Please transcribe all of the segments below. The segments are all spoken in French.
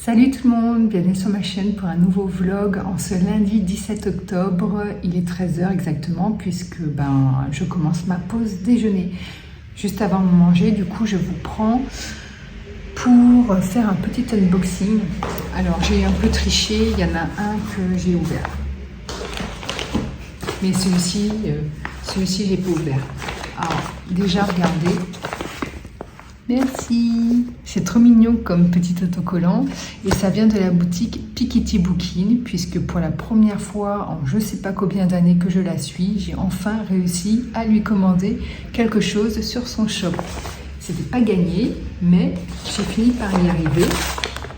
Salut tout le monde, bienvenue sur ma chaîne pour un nouveau vlog en ce lundi 17 octobre. Il est 13 h exactement puisque je commence ma pause déjeuner. Juste avant de manger, du coup je vous prends pour faire un petit unboxing. Alors j'ai un peu triché, il y en a un que j'ai ouvert. Mais celui-ci je l'ai pas ouvert. Alors déjà regardez. Merci. C'est trop mignon comme petit autocollant et ça vient de la boutique Piketty Booking puisque pour la première fois en je sais pas combien d'années que je la suis, j'ai enfin réussi à lui commander quelque chose sur son shop. C'était pas gagné, mais j'ai fini par y arriver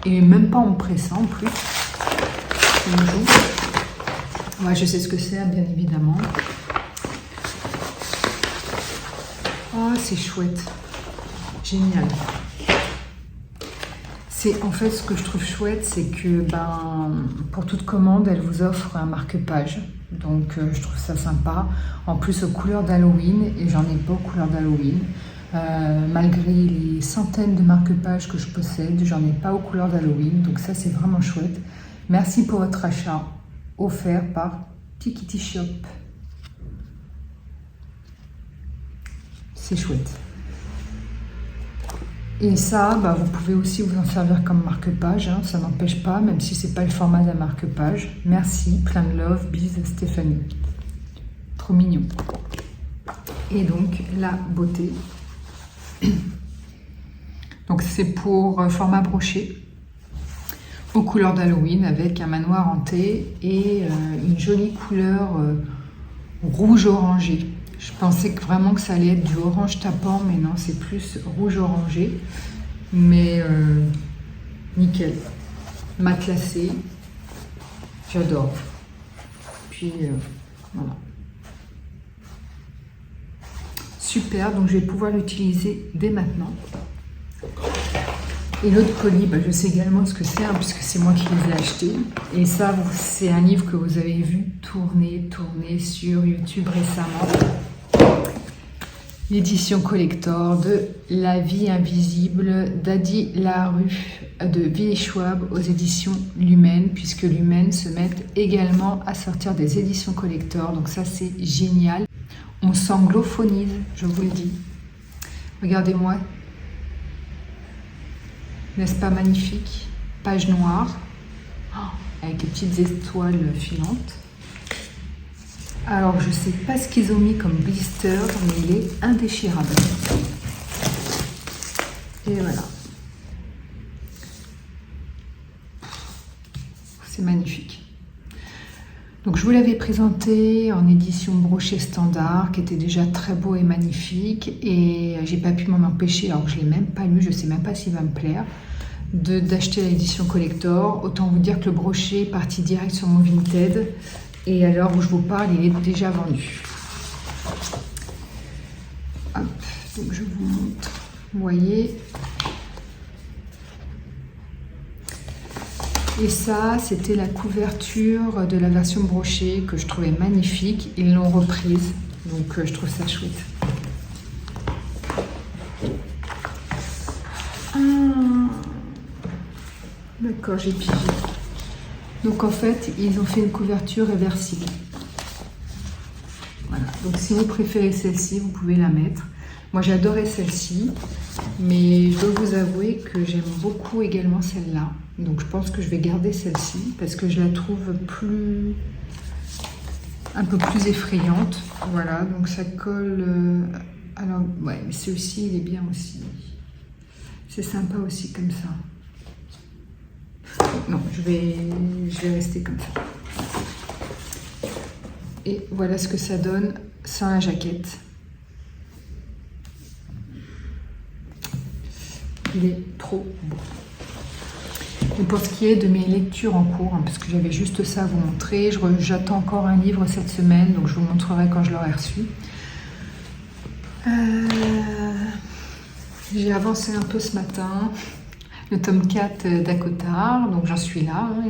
et même pas en me pressant en plus. Ouais, je sais ce que c'est, bien évidemment. Oh, c'est chouette. Génial. C'est en fait ce que je trouve chouette, c'est que pour toute commande, elle vous offre un marque-page. Donc je trouve ça sympa. En plus aux couleurs d'Halloween, et j'en ai pas aux couleurs d'Halloween. Malgré les centaines de marque-pages que je possède, j'en ai pas aux couleurs d'Halloween. Donc ça c'est vraiment chouette. Merci pour votre achat offert par Piketty Shop. C'est chouette. Et ça, vous pouvez aussi vous en servir comme marque-page, hein, ça n'empêche pas, même si c'est pas le format d'un marque-page. Merci, plein de love, bise Stéphanie. Trop mignon. Et donc, la beauté. Donc c'est pour format broché, aux couleurs d'Halloween, avec un manoir hanté et une jolie couleur rouge-orangé. Je pensais vraiment que ça allait être du orange tapant, mais non, c'est plus rouge orangé. Mais nickel. Matelassé. J'adore. Puis voilà. Super, donc je vais pouvoir l'utiliser dès maintenant. Et l'autre colis, je sais également ce que c'est, hein, puisque c'est moi qui les ai achetés. Et ça, c'est un livre que vous avez vu tourner sur YouTube récemment. L'édition collector de La vie invisible d'Adi Larue de Vie et Schwab aux éditions Lumen, puisque Lumen se met également à sortir des éditions collector. Donc ça, c'est génial. On s'anglophonise, je vous le dis. Regardez-moi. N'est-ce pas magnifique? Page noire, avec les petites étoiles filantes. Alors, je ne sais pas ce qu'ils ont mis comme blister, mais il est indéchirable. Et voilà. C'est magnifique. Donc, je vous l'avais présenté en édition brochée standard, qui était déjà très beau et magnifique. Et j'ai pas pu m'en empêcher, alors que je ne l'ai même pas lu, je ne sais même pas s'il va me plaire, d'acheter l'édition collector. Autant vous dire que le brochet est parti direct sur mon Vinted. Et à l'heure où je vous parle, il est déjà vendu. Hop, donc je vous montre. Vous voyez. Et ça, c'était la couverture de la version brochée que je trouvais magnifique. Ils l'ont reprise, donc je trouve ça chouette. D'accord, j'ai pigé. Donc en fait, ils ont fait une couverture réversible. Voilà. Donc si vous préférez celle-ci, vous pouvez la mettre. Moi j'adorais celle-ci, mais je dois vous avouer que j'aime beaucoup également celle-là. Donc je pense que je vais garder celle-ci parce que je la trouve un peu plus effrayante. Voilà, donc ça colle. Alors ouais, mais celui-ci il est bien aussi. C'est sympa aussi comme ça. Non, je vais rester comme ça. Et voilà ce que ça donne sans la jaquette. Il est trop beau. Et pour ce qui est de mes lectures en cours, parce que j'avais juste ça à vous montrer, j'attends encore un livre cette semaine, donc je vous montrerai quand je l'aurai reçu. J'ai avancé un peu ce matin. Le tome 4 d'Acotar, donc j'en suis là, hein,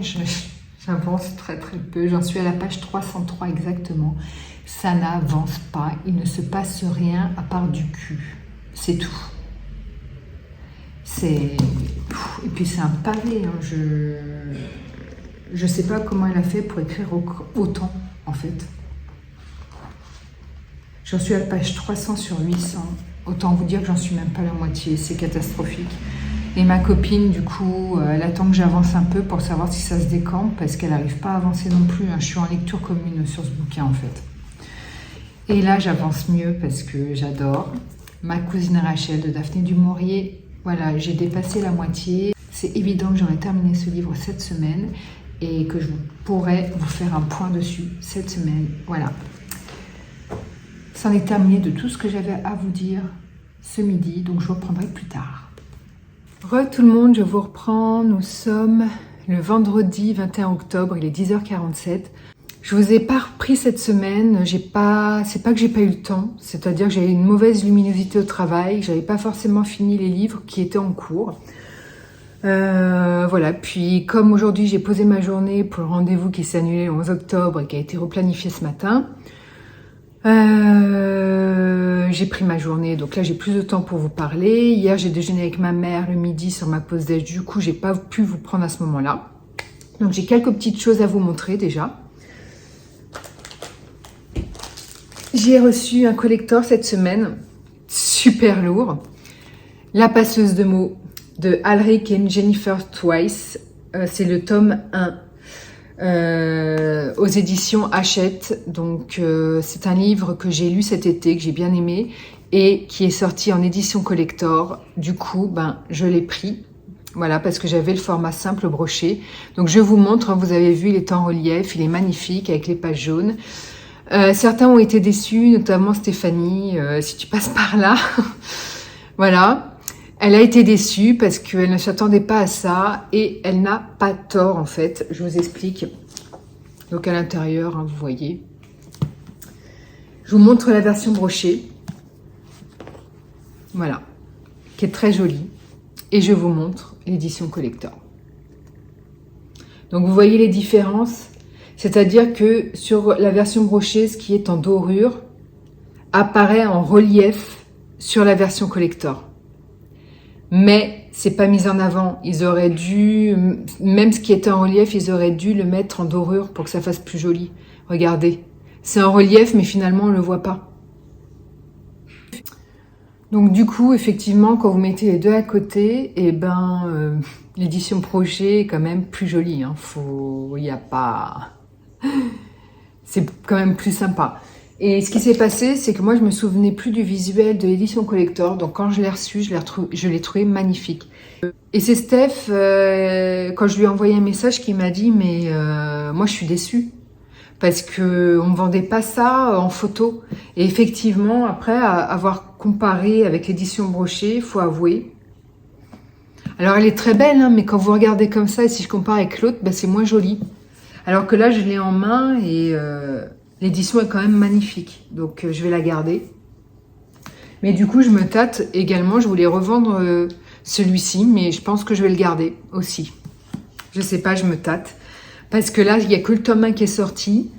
j'avance très peu, j'en suis à la page 303 exactement. Ça n'avance pas, il ne se passe rien à part du cul, c'est tout. C'est Et puis c'est un pavé, hein. Je sais pas comment elle a fait pour écrire autant, en fait. J'en suis à la page 300 sur 800. Autant vous dire que j'en suis même pas à la moitié. C'est catastrophique. Et ma copine, du coup, elle attend que j'avance un peu pour savoir si ça se décampe, parce qu'elle n'arrive pas à avancer non plus, hein. Je suis en lecture commune sur ce bouquin, en fait. Et là, j'avance mieux parce que j'adore. Ma cousine Rachel de Daphné du Maurier. Voilà, j'ai dépassé la moitié. C'est évident que j'aurai terminé ce livre cette semaine et que je pourrai vous faire un point dessus cette semaine. Voilà. C'en est terminé de tout ce que j'avais à vous dire ce midi, donc je reprendrai plus tard. Tout le monde, je vous reprends. Nous sommes le vendredi 21 octobre, il est 10h47. Je vous ai pas repris cette semaine, c'est pas que j'ai pas eu le temps, c'est-à-dire que j'avais une mauvaise luminosité au travail, j'avais pas forcément fini les livres qui étaient en cours. Voilà, puis comme aujourd'hui j'ai posé ma journée pour le rendez-vous qui s'est annulé le 11 octobre et qui a été replanifié ce matin, j'ai pris ma journée, donc là j'ai plus de temps pour vous parler. Hier j'ai déjeuné avec ma mère le midi sur ma pause déj, du coup j'ai pas pu vous prendre à ce moment-là. Donc j'ai quelques petites choses à vous montrer déjà. J'ai reçu un collector cette semaine, super lourd. La passeuse de mots de Alric et Jennifer Twice. C'est le tome 1 aux éditions Hachette. Donc c'est un livre que j'ai lu cet été, que j'ai bien aimé et qui est sorti en édition collector. Du coup, je l'ai pris. Voilà, parce que j'avais le format simple broché. Donc je vous montre, vous avez vu, il est en relief, il est magnifique avec les pages jaunes. Certains ont été déçus, notamment Stéphanie, si tu passes par là. Voilà, elle a été déçue parce qu'elle ne s'attendait pas à ça et elle n'a pas tort en fait. Je vous explique. Donc à l'intérieur, hein, vous voyez. Je vous montre la version brochée. Voilà, qui est très jolie. Et je vous montre l'édition collector. Donc vous voyez les différences. C'est-à-dire que sur la version brochée, ce qui est en dorure apparaît en relief sur la version collector. Mais c'est pas mis en avant. Ils auraient dû, même ce qui était en relief, ils auraient dû le mettre en dorure pour que ça fasse plus joli. Regardez, c'est en relief, mais finalement on le voit pas. Donc du coup, effectivement, quand vous mettez les deux à côté, l'édition brochée est quand même plus jolie. Hein. Il y a pas... C'est quand même plus sympa. Et ce qui s'est passé, c'est que moi, je me souvenais plus du visuel de l'édition collector. Donc, quand je l'ai reçu, je l'ai trouvé magnifique. Et c'est Steph, quand je lui ai envoyé un message, qui m'a dit « Mais moi, je suis déçue. Parce qu'on ne vendait pas ça en photo. » Et effectivement, après avoir comparé avec l'édition brochée, il faut avouer. Alors, elle est très belle, hein, mais quand vous regardez comme ça, et si je compare avec l'autre, c'est moins joli. Alors que là, je l'ai en main et l'édition est quand même magnifique. Donc, je vais la garder. Mais du coup, je me tâte également. Je voulais revendre celui-ci, mais je pense que je vais le garder aussi. Je sais pas, je me tâte. Parce que là, il n'y a que le tome 1 qui est sorti.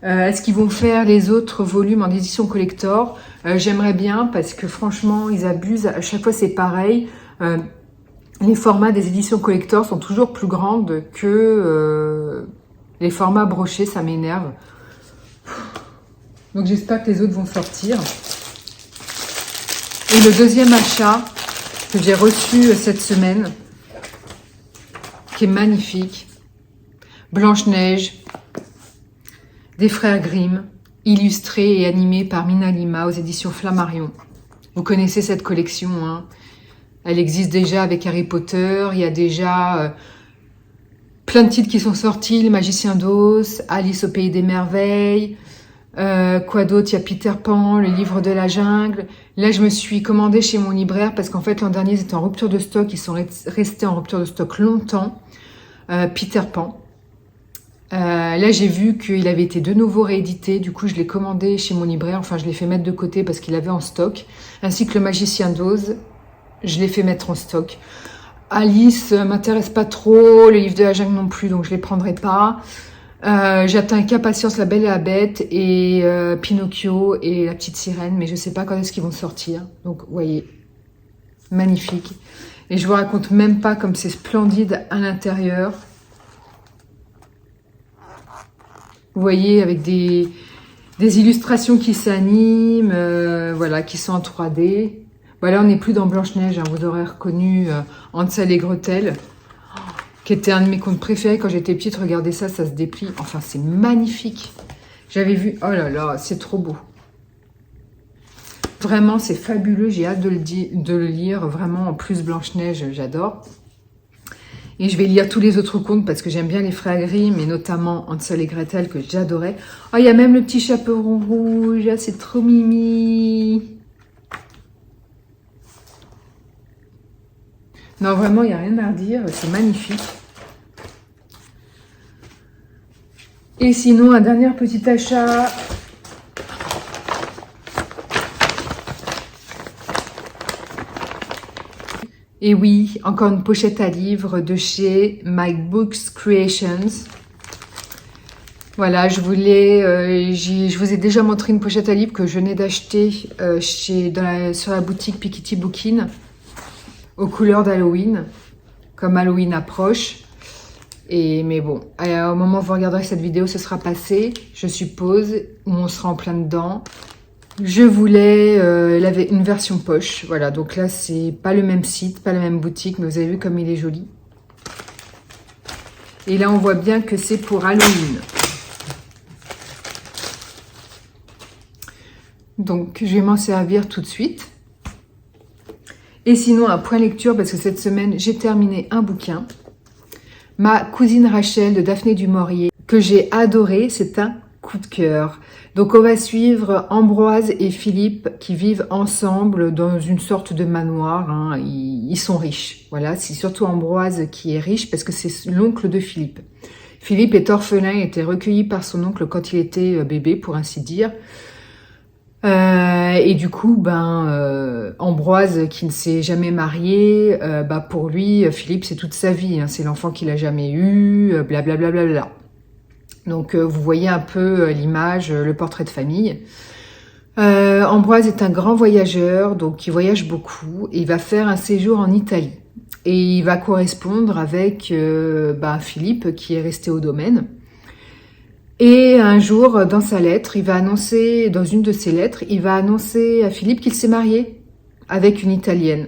Est-ce qu'ils vont faire les autres volumes en édition collector? J'aimerais bien parce que franchement, ils abusent. À chaque fois, c'est pareil. Les formats des éditions collector sont toujours plus grandes que... les formats brochés, ça m'énerve. Donc j'espère que les autres vont sortir. Et le deuxième achat que j'ai reçu cette semaine, qui est magnifique. Blanche-Neige, des frères Grimm, illustré et animé par Mina Lima aux éditions Flammarion. Vous connaissez cette collection, hein. Elle existe déjà avec Harry Potter. Il y a déjà... plein de titres qui sont sortis, Le Magicien d'Oz, Alice au Pays des Merveilles, quoi d'autre, il y a Peter Pan, Le Livre de la Jungle. Là, je me suis commandée chez mon libraire parce qu'en fait, l'an dernier, ils étaient en rupture de stock, ils sont restés en rupture de stock longtemps. Peter Pan. Là, j'ai vu qu'il avait été de nouveau réédité, du coup, je l'ai commandé chez mon libraire, enfin, je l'ai fait mettre de côté parce qu'il avait en stock, ainsi que Le Magicien d'Oz, je l'ai fait mettre en stock. Alice m'intéresse pas trop, le livre de la jungle non plus, donc je les prendrai pas. J'attends avec impatience La Belle et la Bête et Pinocchio et La Petite Sirène, mais je sais pas quand est-ce qu'ils vont sortir. Donc, vous voyez. magnifique. Et je vous raconte même pas comme c'est splendide à l'intérieur. Vous voyez, avec des illustrations qui s'animent, voilà, qui sont en 3D. Voilà, on n'est plus dans Blanche-Neige, hein, vous aurez reconnu Hansel et Gretel, qui était un de mes contes préférés quand j'étais petite. Regardez ça, ça se déplie. Enfin, c'est magnifique. J'avais vu... Oh là là, c'est trop beau. Vraiment, c'est fabuleux. J'ai hâte de le lire. Vraiment, en plus, Blanche-Neige, j'adore. Et je vais lire tous les autres contes parce que j'aime bien les frères Grimm, et notamment Hansel et Gretel que j'adorais. Oh, il y a même le petit chaperon rouge. Ah, c'est trop mimi. Non, vraiment, il n'y a rien à redire. C'est magnifique. Et sinon, un dernier petit achat. Et oui, encore une pochette à livres de chez My Books Creations. Voilà, je vous ai déjà montré une pochette à livres que je venais d'acheter sur la boutique Piketty Bookin aux couleurs d'Halloween, comme Halloween approche. Mais bon, au moment où vous regarderez cette vidéo, ce sera passé, je suppose, où on sera en plein dedans. Je voulais une version poche. Voilà, donc là, c'est pas le même site, pas la même boutique, mais vous avez vu comme il est joli. Et là, on voit bien que c'est pour Halloween. Donc, je vais m'en servir tout de suite. Et sinon, un point lecture, parce que cette semaine, j'ai terminé un bouquin. Ma cousine Rachel de Daphné du Maurier, que j'ai adoré, c'est un coup de cœur. Donc on va suivre Ambroise et Philippe qui vivent ensemble dans une sorte de manoir. Hein. Ils sont riches. Voilà, c'est surtout Ambroise qui est riche parce que c'est l'oncle de Philippe. Philippe est orphelin, il a été recueilli par son oncle quand il était bébé, pour ainsi dire. Et du coup, Ambroise, qui ne s'est jamais marié, pour lui, Philippe, c'est toute sa vie. Hein. C'est l'enfant qu'il a jamais eu, blablabla. Bla, bla, bla. Donc, vous voyez un peu l'image, le portrait de famille. Ambroise est un grand voyageur, donc il voyage beaucoup. Et il va faire un séjour en Italie. Et il va correspondre avec Philippe, qui est resté au domaine. Et un jour, dans sa lettre, dans une de ses lettres, il va annoncer à Philippe qu'il s'est marié avec une Italienne,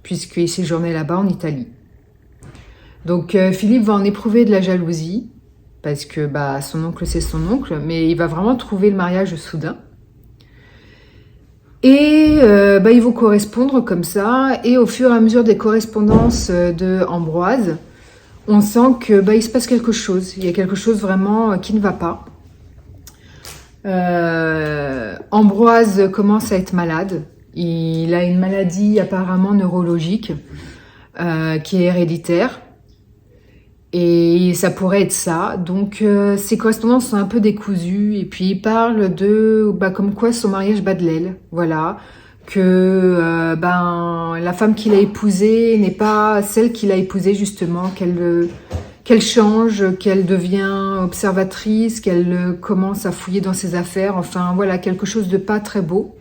puisqu'il séjournait là-bas en Italie. Donc, Philippe va en éprouver de la jalousie, parce que son oncle, c'est son oncle, mais il va vraiment trouver le mariage soudain. Et ils vont correspondre comme ça, et au fur et à mesure des correspondances de Ambroise, on sent que il se passe quelque chose. Il y a quelque chose vraiment qui ne va pas. Ambroise commence à être malade. Il a une maladie apparemment neurologique qui est héréditaire. Et ça pourrait être ça. Donc, ses correspondances sont un peu décousues. Et puis, il parle de comme quoi son mariage bat de l'aile. Voilà. Que la femme qu'il a épousée n'est pas celle qu'il a épousée, justement. Qu'elle change, qu'elle devient observatrice, qu'elle commence à fouiller dans ses affaires. Enfin, voilà, quelque chose de pas très beau.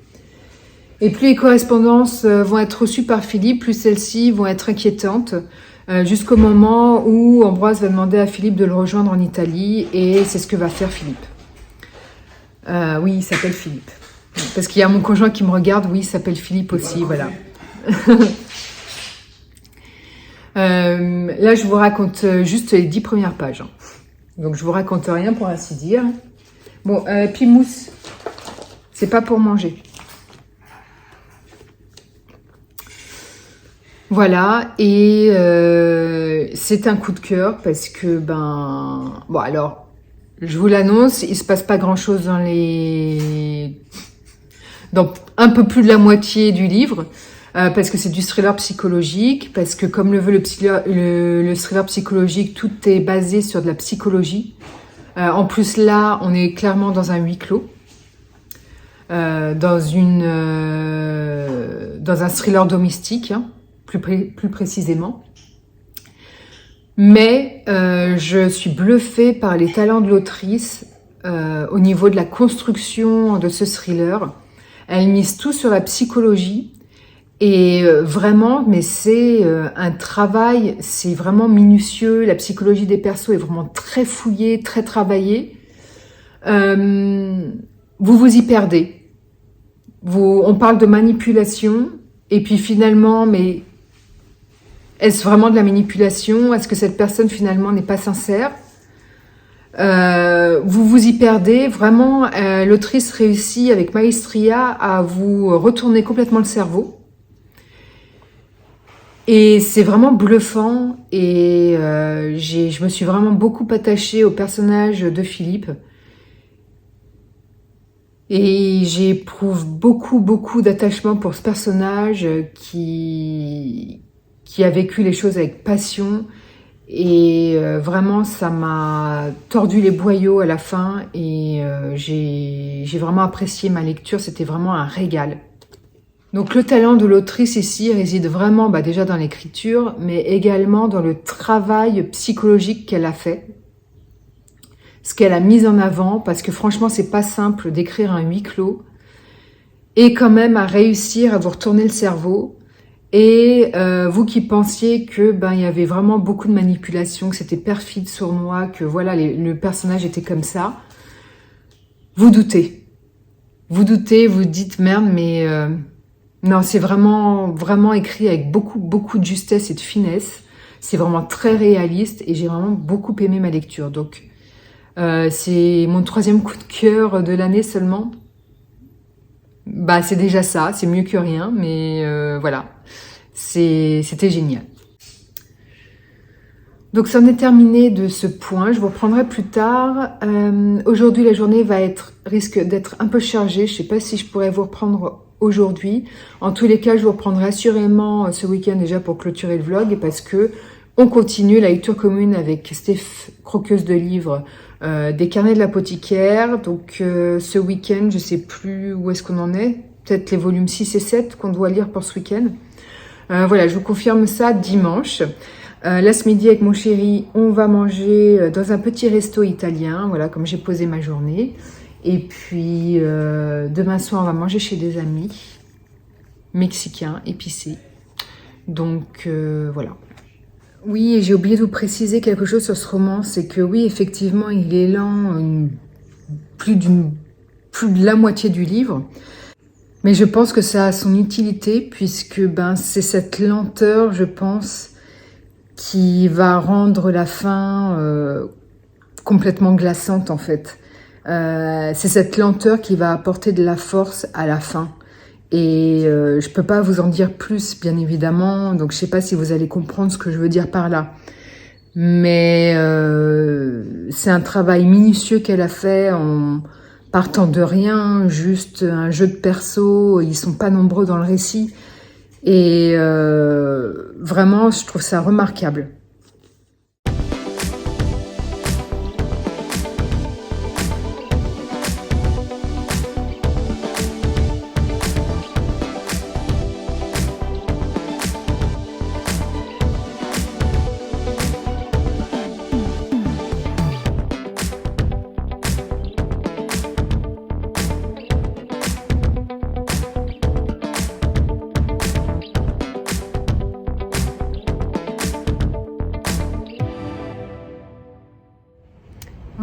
Et plus les correspondances vont être reçues par Philippe, plus celles-ci vont être inquiétantes. Jusqu'au moment où Ambroise va demander à Philippe de le rejoindre en Italie, et c'est ce que va faire Philippe. Oui, il s'appelle Philippe. Parce qu'il y a mon conjoint qui me regarde, oui, il s'appelle Philippe aussi, voilà. Là, je vous raconte juste les 10 premières pages. Hein. Donc, je vous raconte rien pour ainsi dire. Bon, Pimousse, c'est pas pour manger. Voilà, et c'est un coup de cœur parce que, bon, alors, je vous l'annonce, il se passe pas grand-chose dans un peu plus de la moitié du livre, parce que c'est du thriller psychologique, parce que comme le veut le thriller psychologique, tout est basé sur de la psychologie. En plus, là, on est clairement dans un huis clos, dans un thriller domestique, hein. Plus précisément. Mais je suis bluffée par les talents de l'autrice au niveau de la construction de ce thriller. Elle mise tout sur la psychologie Et vraiment, mais c'est un travail, c'est vraiment minutieux. La psychologie des persos est vraiment très fouillée, très travaillée. Vous vous y perdez. On parle de manipulation, et puis finalement, mais est-ce vraiment de la manipulation? Est-ce que cette personne finalement n'est pas sincère? Vous vous y perdez. Vraiment, l'autrice réussit avec maestria à vous retourner complètement le cerveau. Et c'est vraiment bluffant. Et je me suis vraiment beaucoup attachée au personnage de Philippe. Et j'éprouve beaucoup d'attachement pour ce personnage qui a vécu les choses avec passion. Et vraiment, ça m'a tordu les boyaux à la fin. Et j'ai vraiment apprécié ma lecture. C'était vraiment un régal. Donc le talent de l'autrice ici réside vraiment déjà dans l'écriture, mais également dans le travail psychologique qu'elle a fait. Ce qu'elle a mis en avant, parce que franchement, c'est pas simple d'écrire un huis clos, et quand même à réussir à vous retourner le cerveau. Et vous qui pensiez que il y avait vraiment beaucoup de manipulation, que c'était perfide, sournois, que voilà, le personnage était comme ça, vous doutez. Vous doutez, vous dites merde, mais non, c'est vraiment écrit avec beaucoup de justesse et de finesse. C'est vraiment très réaliste et j'ai vraiment beaucoup aimé ma lecture. Donc c'est mon 3e coup de cœur de l'année seulement. C'est déjà ça, c'est mieux que rien, mais voilà, c'était génial. Donc c'en est terminé de ce point, je vous reprendrai plus tard. Aujourd'hui la journée risque d'être un peu chargée, je ne sais pas si je pourrais vous reprendre aujourd'hui. En tous les cas, je vous reprendrai assurément ce week-end déjà pour clôturer le vlog, parce que on continue la lecture commune avec Steph, croqueuse de livres, des carnets de l'apothicaire. Donc ce week-end, je sais plus où est-ce qu'on en est, peut-être les volumes 6 et 7 qu'on doit lire pour ce week-end. Voilà, je vous confirme ça dimanche. Là, ce midi, avec mon chéri, on va manger dans un petit resto italien, voilà, comme j'ai posé ma journée. Et puis, demain soir, on va manger chez des amis mexicains, épicés. Donc, voilà. Oui, et j'ai oublié de vous préciser quelque chose sur ce roman, c'est que oui, effectivement, il est lent, plus de la moitié du livre. Mais je pense que ça a son utilité, puisque c'est cette lenteur, je pense, qui va rendre la fin complètement glaçante en fait. C'est cette lenteur qui va apporter de la force à la fin. Et je peux pas vous en dire plus, bien évidemment, donc je sais pas si vous allez comprendre ce que je veux dire par là. Mais c'est un travail minutieux qu'elle a fait en partant de rien, juste un jeu de perso, ils sont pas nombreux dans le récit. Et vraiment, je trouve ça remarquable.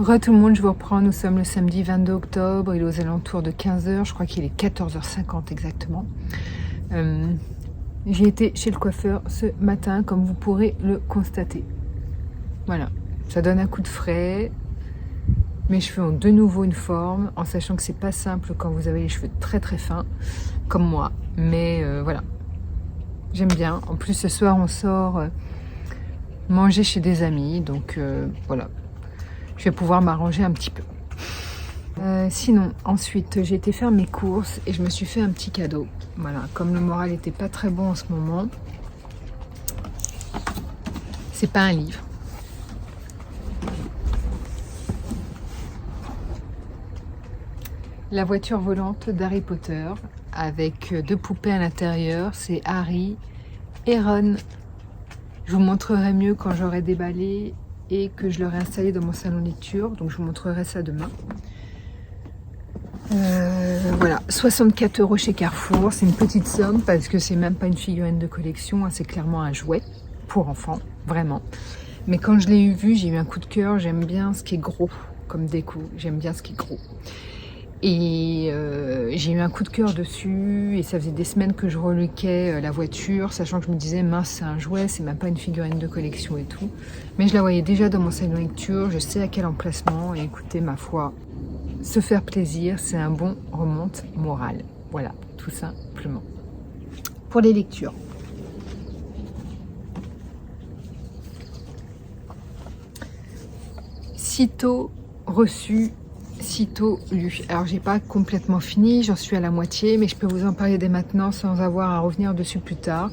Re tout le monde, je vous reprends, nous sommes le samedi 22 octobre, il est aux alentours de 15h, je crois qu'il est 14h50 exactement. J'ai été chez le coiffeur ce matin, comme vous pourrez le constater. Voilà, ça donne un coup de frais, mes cheveux ont de nouveau une forme, en sachant que c'est pas simple quand vous avez les cheveux très fins, comme moi, mais voilà, j'aime bien. En plus ce soir on sort manger chez des amis, donc voilà. Je vais pouvoir m'arranger un petit peu. Sinon, ensuite, j'ai été faire mes courses et je me suis fait un petit cadeau. Voilà, comme le moral n'était pas très bon en ce moment, c'est pas un livre. La voiture volante d'Harry Potter, avec 2 poupées à l'intérieur, c'est Harry et Ron. Je vous montrerai mieux quand j'aurai déballé et que je l'aurai installé dans mon salon lecture, donc je vous montrerai ça demain. Voilà, 64 € chez Carrefour, c'est une petite somme parce que c'est même pas une figurine de collection, hein, c'est clairement un jouet pour enfants, vraiment. Mais quand je l'ai vu, j'ai eu un coup de cœur, j'aime bien ce qui est gros comme déco, j'aime bien ce qui est gros. Et j'ai eu un coup de cœur dessus et ça faisait des semaines que je reluquais la voiture, sachant que je me disais mince c'est un jouet, c'est même pas une figurine de collection et tout. Mais je la voyais déjà dans mon salon de lecture, je sais à quel emplacement et écoutez ma foi, se faire plaisir c'est un bon remonte moral. Voilà, tout simplement. Pour les lectures. Sitôt reçu, sitôt lu. Alors j'ai pas complètement fini, j'en suis à la moitié, mais je peux vous en parler dès maintenant sans avoir à revenir dessus plus tard.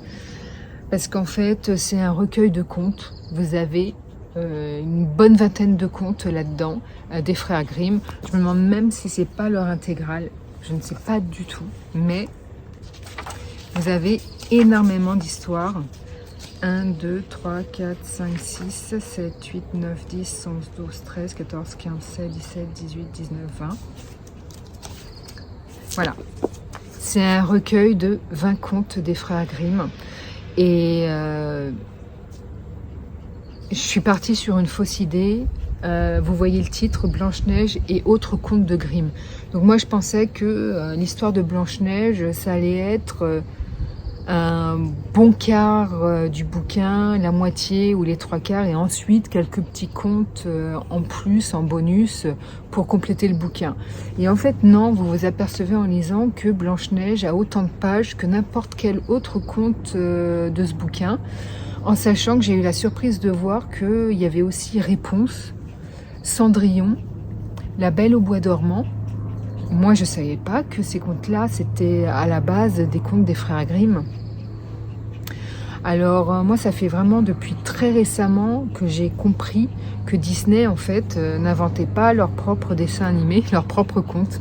Parce qu'en fait c'est un recueil de contes. Vous avez une bonne vingtaine de contes là-dedans, des frères Grimm. Je me demande même si c'est pas leur intégrale, je ne sais pas du tout. Mais vous avez énormément d'histoires. 1, 2, 3, 4, 5, 6, 7, 8, 9, 10, 11, 12, 13, 14, 15, 16, 17, 18, 19, 20. Voilà. C'est un recueil de 20 contes des frères Grimm. Et je suis partie sur une fausse idée. Vous voyez le titre, Blanche-Neige et autres contes de Grimm. Donc moi je pensais que l'histoire de Blanche-Neige, ça allait être un bon quart du bouquin, la moitié ou les 3/4, et ensuite quelques petits contes en plus, en bonus, pour compléter le bouquin. Et en fait non, vous vous apercevez en lisant que Blanche-Neige a autant de pages que n'importe quel autre conte de ce bouquin, en sachant que j'ai eu la surprise de voir qu'il y avait aussi Réponse, Cendrillon, La Belle au bois dormant. Moi, je ne savais pas que ces contes-là, c'était à la base des contes des frères Grimm. Alors, moi, ça fait vraiment depuis très récemment que j'ai compris que Disney, en fait, n'inventait pas leurs propres dessins animés, leurs propres contes,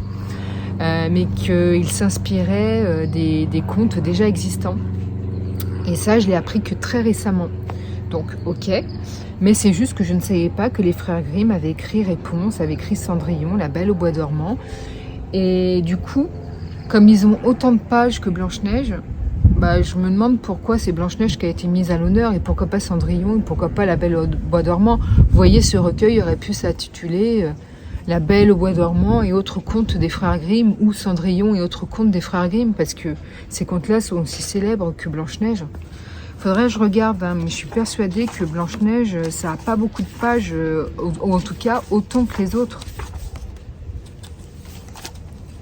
mais qu'ils s'inspiraient des contes déjà existants. Et ça, je l'ai appris que très récemment. Donc, ok. Mais c'est juste que je ne savais pas que les frères Grimm avaient écrit Réponse, avaient écrit Cendrillon, La Belle au bois dormant. Et du coup, comme ils ont autant de pages que Blanche-Neige, bah, je me demande pourquoi c'est Blanche-Neige qui a été mise à l'honneur et pourquoi pas Cendrillon et pourquoi pas La Belle au bois dormant. Vous voyez, ce recueil aurait pu s'intituler La Belle au bois dormant et autres contes des frères Grimm ou Cendrillon et autres contes des frères Grimm, parce que ces contes-là sont aussi célèbres que Blanche-Neige. Faudrait que je regarde, hein, mais je suis persuadée que Blanche-Neige, ça n'a pas beaucoup de pages, ou en tout cas autant que les autres.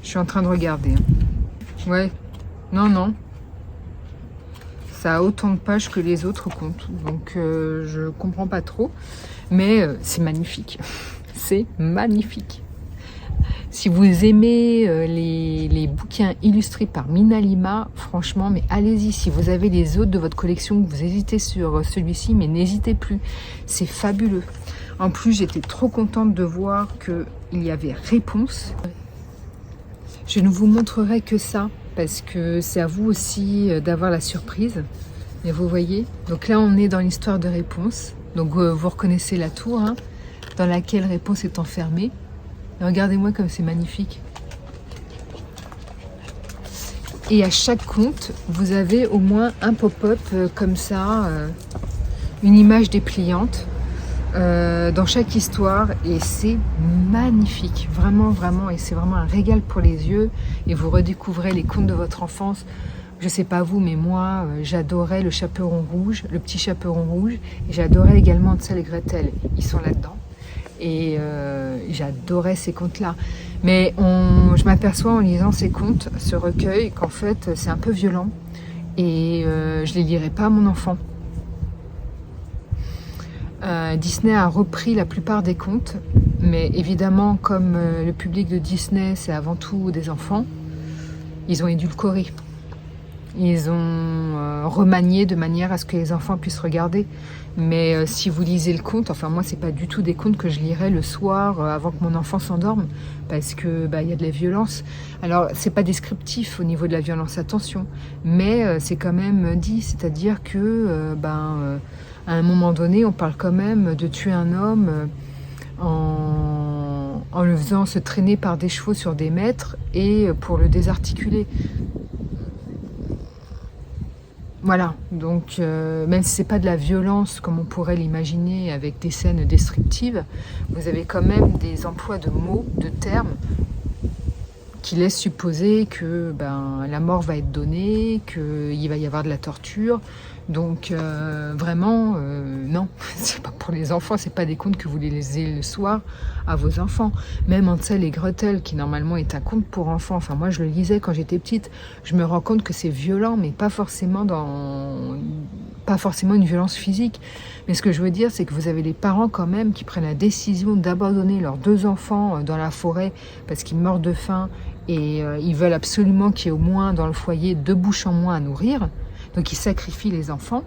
Je suis en train de regarder. Hein. Ouais, non. Ça a autant de pages que les autres contes. Donc je comprends pas trop. Mais c'est magnifique. C'est magnifique. Si vous aimez les bouquins illustrés par Mina Lima, franchement, mais allez-y. Si vous avez les autres de votre collection, vous hésitez sur celui-ci, mais n'hésitez plus. C'est fabuleux. En plus, j'étais trop contente de voir qu'il y avait Réponse. Je ne vous montrerai que ça, parce que c'est à vous aussi d'avoir la surprise. Et vous voyez, donc là on est dans l'histoire de Réponse. Donc vous reconnaissez la tour, hein, dans laquelle Réponse est enfermée. Et regardez-moi comme c'est magnifique. Et à chaque conte, vous avez au moins un pop-up comme ça, une image dépliante. Dans chaque histoire, et c'est magnifique, vraiment, et c'est vraiment un régal pour les yeux, et vous redécouvrez les contes de votre enfance. Je sais pas vous, mais moi, j'adorais le chaperon rouge, le petit chaperon rouge, et j'adorais également Hansel et Gretel, ils sont là-dedans, et j'adorais ces contes-là. Mais je m'aperçois en lisant ces contes, ce recueil, qu'en fait, c'est un peu violent, et je les lirai pas à mon enfant. Disney a repris la plupart des contes, mais évidemment, comme le public de Disney, c'est avant tout des enfants, ils ont édulcoré. Ils ont remanié de manière à ce que les enfants puissent regarder. Mais si vous lisez le conte, enfin moi, c'est pas du tout des contes que je lirais le soir avant que mon enfant s'endorme, parce que y a de la violence. Alors, c'est pas descriptif au niveau de la violence, attention, mais c'est quand même dit, c'est-à-dire que à un moment donné, on parle quand même de tuer un homme en le faisant se traîner par des chevaux sur des mètres et pour le désarticuler. Voilà, donc même si c'est pas de la violence comme on pourrait l'imaginer avec des scènes destructives, vous avez quand même des emplois de mots, de termes qui laissent supposer que la mort va être donnée, qu'il va y avoir de la torture. Donc vraiment, non, c'est pas pour les enfants, c'est pas des contes que vous les lisez le soir à vos enfants. Même Hansel et Gretel, qui normalement est un conte pour enfants, enfin moi je le lisais quand j'étais petite, je me rends compte que c'est violent, mais pas forcément une violence physique. Mais ce que je veux dire, c'est que vous avez des parents quand même qui prennent la décision d'abandonner leurs 2 enfants dans la forêt parce qu'ils meurent de faim et ils veulent absolument qu'il y ait au moins dans le foyer 2 bouches en moins à nourrir. Donc ils sacrifient les enfants.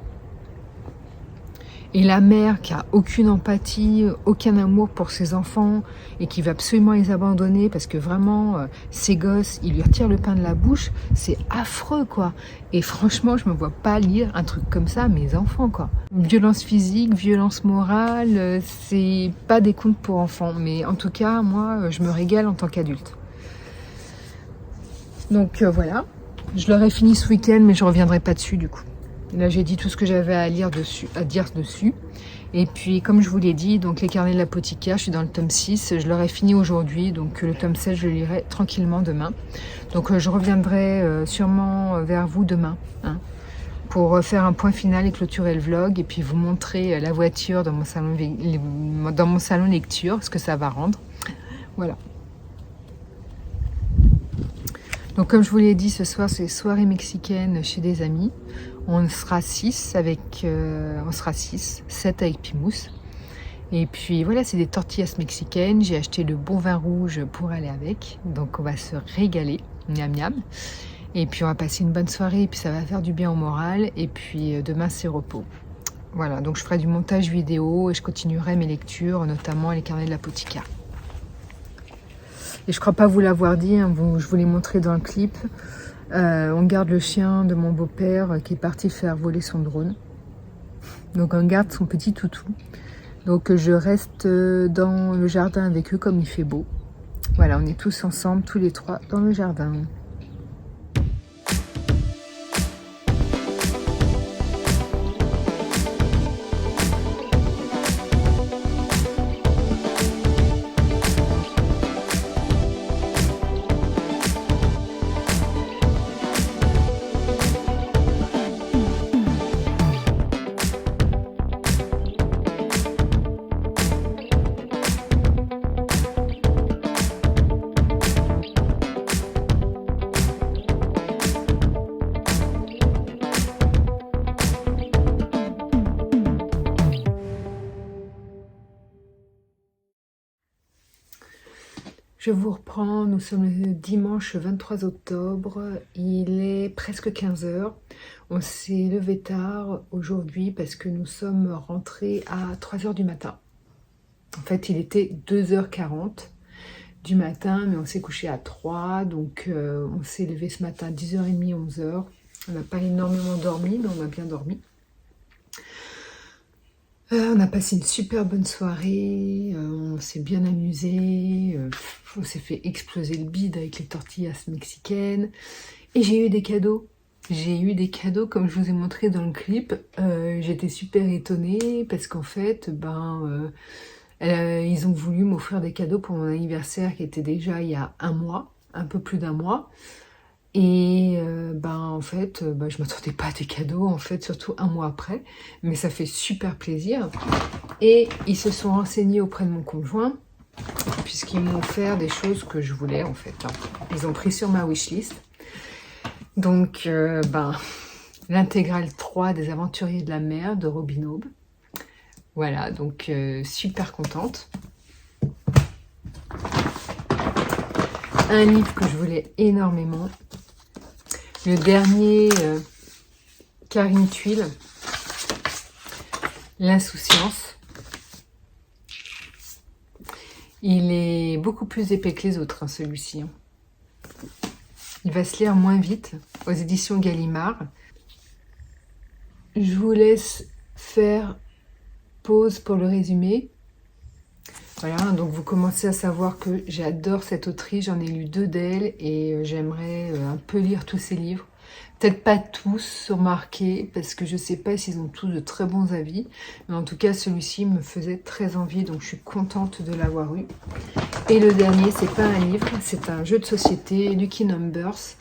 Et la mère qui a aucune empathie, aucun amour pour ses enfants et qui veut absolument les abandonner parce que vraiment, ses gosses, ils lui retirent le pain de la bouche, c'est affreux quoi. Et franchement, je me vois pas lire un truc comme ça à mes enfants quoi. Violence physique, violence morale, c'est pas des contes pour enfants. Mais en tout cas, moi, je me régale en tant qu'adulte. Donc voilà, je l'aurais fini ce week-end, mais je reviendrai pas dessus du coup. Là, j'ai dit tout ce que j'avais à dire dessus. Et puis, comme je vous l'ai dit, donc les carnets de l'apothicaire, je suis dans le tome 6. Je l'aurai fini aujourd'hui, donc le tome 7, je le lirai tranquillement demain. Donc, je reviendrai sûrement vers vous demain, hein, pour faire un point final et clôturer le vlog. Et puis, vous montrer la voiture dans mon salon lecture, ce que ça va rendre. Voilà. Donc comme je vous l'ai dit, ce soir c'est soirée mexicaine chez des amis. On sera 6 avec 7 avec Pimous. Et puis voilà, c'est des tortillas mexicaines. J'ai acheté le bon vin rouge pour aller avec. Donc on va se régaler, miam miam. Et puis on va passer une bonne soirée et puis ça va faire du bien au moral. Et puis demain c'est repos. Voilà, donc je ferai du montage vidéo et je continuerai mes lectures, notamment les carnets de l'apothicaire. Et je crois pas vous l'avoir dit, hein, je vous l'ai montré dans le clip. On garde le chien de mon beau-père qui est parti faire voler son drone. Donc on garde son petit toutou. Donc je reste dans le jardin avec eux comme il fait beau. Voilà, on est tous ensemble, tous les 3, dans le jardin. Je vous reprends, nous sommes le dimanche 23 octobre, il est presque 15 h. On s'est levé tard aujourd'hui parce que nous sommes rentrés à 3 h du matin. En fait, il était 2h40 du matin, mais on s'est couché à 3, donc on s'est levé ce matin à 10h30, 11 h. On n'a pas énormément dormi, mais on a bien dormi. On a passé une super bonne soirée, on s'est bien amusé, on s'est fait exploser le bide avec les tortillas mexicaines. Et j'ai eu des cadeaux. J'ai eu des cadeaux comme je vous ai montré dans le clip. J'étais super étonnée parce qu'en fait, ils ont voulu m'offrir des cadeaux pour mon anniversaire qui était déjà il y a un mois, un peu plus d'un mois. Et en fait, je m'attendais pas à des cadeaux, en fait, surtout un mois après. Mais ça fait super plaisir. Et ils se sont renseignés auprès de mon conjoint, puisqu'ils m'ont offert des choses que je voulais, en fait. Ils ont pris sur ma wishlist. Donc, l'intégrale 3 des Aventuriers de la mer de Robin Hood. Voilà, donc super contente. Un livre que je voulais énormément. Le dernier, Karine Thuil, L'insouciance. Il est beaucoup plus épais que les autres, hein, celui-ci. Hein. Il va se lire moins vite, aux éditions Gallimard. Je vous laisse faire pause pour le résumé. Voilà, donc vous commencez à savoir que j'adore cette autrice, j'en ai lu 2 d'elle et j'aimerais un peu lire tous ses livres. Peut-être pas tous remarqués, parce que je sais pas s'ils ont tous de très bons avis, mais en tout cas celui-ci me faisait très envie, donc je suis contente de l'avoir eu. Et le dernier, c'est pas un livre, c'est un jeu de société, Lucky Numbers.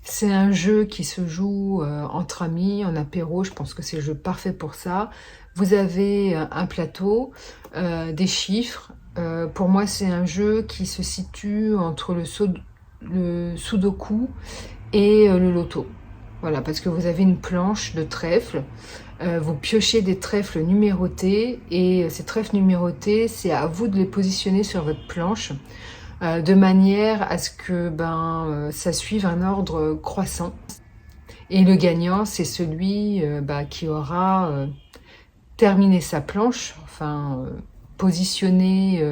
C'est un jeu qui se joue entre amis, en apéro, je pense que c'est le jeu parfait pour ça. Vous avez un plateau, des chiffres. Pour moi, c'est un jeu qui se situe entre le sudoku et le loto. Voilà, parce que vous avez une planche de trèfle, vous piochez des trèfles numérotés, et ces trèfles numérotés, c'est à vous de les positionner sur votre planche, de manière à ce que ça suive un ordre croissant. Et le gagnant, c'est celui qui aura terminé sa planche, enfin positionné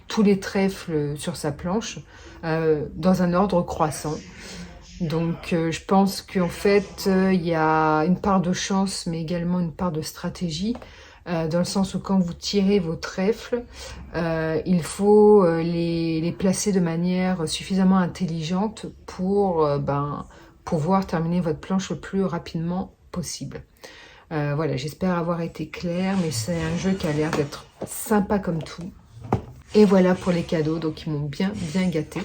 tous les trèfles sur sa planche dans un ordre croissant. Donc je pense qu'en fait il y a une part de chance mais également une part de stratégie, dans le sens où quand vous tirez vos trèfles, il faut les placer de manière suffisamment intelligente pour pouvoir terminer votre planche le plus rapidement possible. Voilà, j'espère avoir été claire, mais c'est un jeu qui a l'air d'être sympa comme tout. Et voilà pour les cadeaux, donc ils m'ont bien gâté.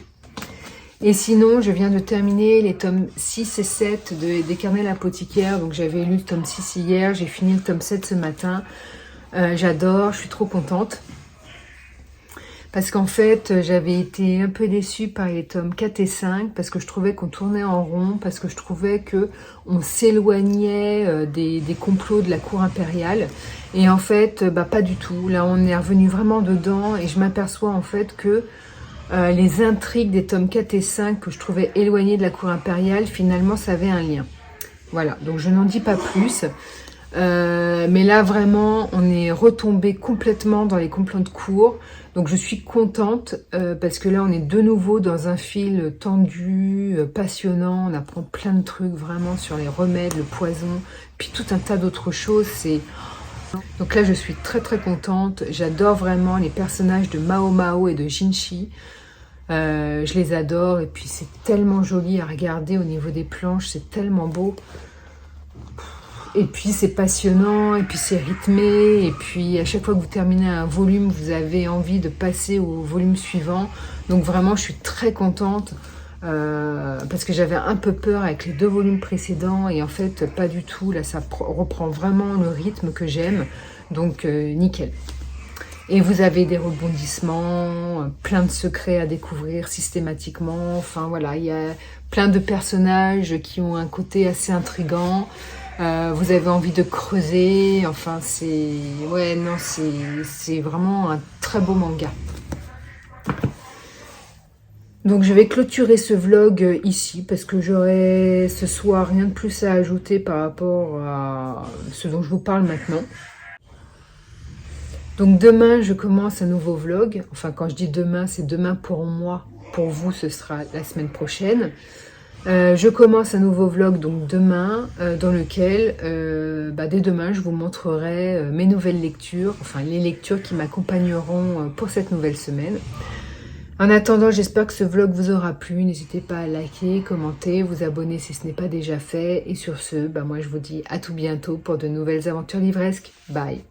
Et sinon, je viens de terminer les tomes 6 et 7 des Carnets l'apothicaire. Donc j'avais lu le tome 6 hier, j'ai fini le tome 7 ce matin. J'adore, je suis trop contente. Parce qu'en fait, j'avais été un peu déçue par les tomes 4 et 5, parce que je trouvais qu'on tournait en rond, parce que je trouvais qu'on s'éloignait des complots de la cour impériale. Et en fait, pas du tout. Là, on est revenu vraiment dedans, et je m'aperçois en fait que les intrigues des tomes 4 et 5 que je trouvais éloignées de la cour impériale, finalement, ça avait un lien. Voilà, donc je n'en dis pas plus. Mais là, vraiment, on est retombé complètement dans les complots de cour. Donc je suis contente parce que là, on est de nouveau dans un fil tendu, passionnant. On apprend plein de trucs vraiment sur les remèdes, le poison, puis tout un tas d'autres choses. Donc là, je suis très contente. J'adore vraiment les personnages de Mao Mao et de Jinchi. Je les adore, et puis c'est tellement joli à regarder au niveau des planches, c'est tellement beau. Et puis c'est passionnant, et puis c'est rythmé, et puis à chaque fois que vous terminez un volume, vous avez envie de passer au volume suivant. Donc vraiment, je suis très contente, parce que j'avais un peu peur avec les 2 volumes précédents, et en fait pas du tout. Là, ça reprend vraiment le rythme que j'aime, donc nickel. Et vous avez des rebondissements, plein de secrets à découvrir systématiquement. Enfin voilà, il y a plein de personnages qui ont un côté assez intriguant. Vous avez envie de creuser. Enfin, c'est vraiment un très beau manga. Donc je vais clôturer ce vlog ici, parce que j'aurai ce soir rien de plus à ajouter par rapport à ce dont je vous parle maintenant. Donc demain, je commence un nouveau vlog. Enfin, quand je dis demain, c'est demain pour moi. Pour vous, ce sera la semaine prochaine. Je commence un nouveau vlog donc demain, dans lequel, dès demain, je vous montrerai mes nouvelles lectures, enfin les lectures qui m'accompagneront pour cette nouvelle semaine. En attendant, j'espère que ce vlog vous aura plu. N'hésitez pas à liker, commenter, vous abonner si ce n'est pas déjà fait. Et sur ce, moi je vous dis à tout bientôt pour de nouvelles aventures livresques. Bye!